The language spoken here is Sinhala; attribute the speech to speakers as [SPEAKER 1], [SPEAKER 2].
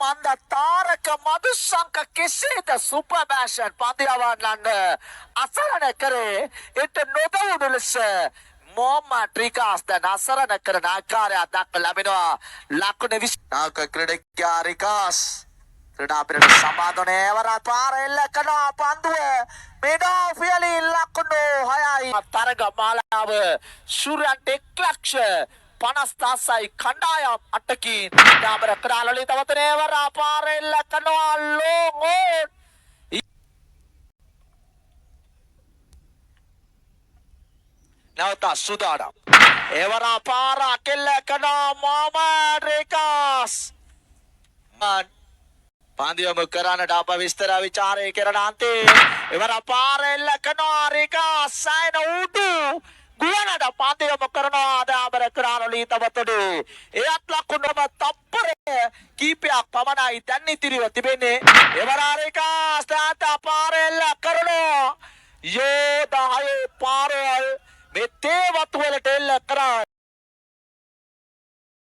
[SPEAKER 1] පන්ද තාරක මදුසංක කෙසේද සුපර්මෑෂන් පන්දියවන්නන්න අසරණ කරේ එට නොදවුණු ලෙස මොම ට්‍රිකාස් දැන් අසරණ කරන ආකාරයක් දක්ව ලැබෙනවා ලකුණ 20 නාක ක්‍රීඩකයා රිකාස් ක්‍රීඩා පිරට සම්බන්ධනේ වර පාර එල්ල කරනවා පන්දුව මෙඩා ෆියලි ලකුණු 6යි තරග මාලාව සූර්යන් ටෙක්ලක්ෂ 50 කණ්ඩායම් අටකින් ඩාබර කරාලලි තවතනේ වර පාර එල්ල කරනවා ලෝන් ඕන් නැවත සුදානම් එවර පාර අකෙල්ල කරනවා මොහමඩ් රිකාස් පාන්දියම කරන ඩාබ විස්තර විචාරය කරන අන්තේ එවර පාර එල්ල කරනවා රිකාස් සයින උඩු ගුවනට පාන්දියම කරනවා ඩාබර කරාලලි තවතනේ එයත් ලකුණම තප්පරය කීපයක් පමණයි දැන් ඉතිරිව තිබෙන්නේ එවර රිකාස් තාත පාර එල්ල කරනවා යෝ 10 පාරවල් මෙතේ වතු වලට එල්ල කරා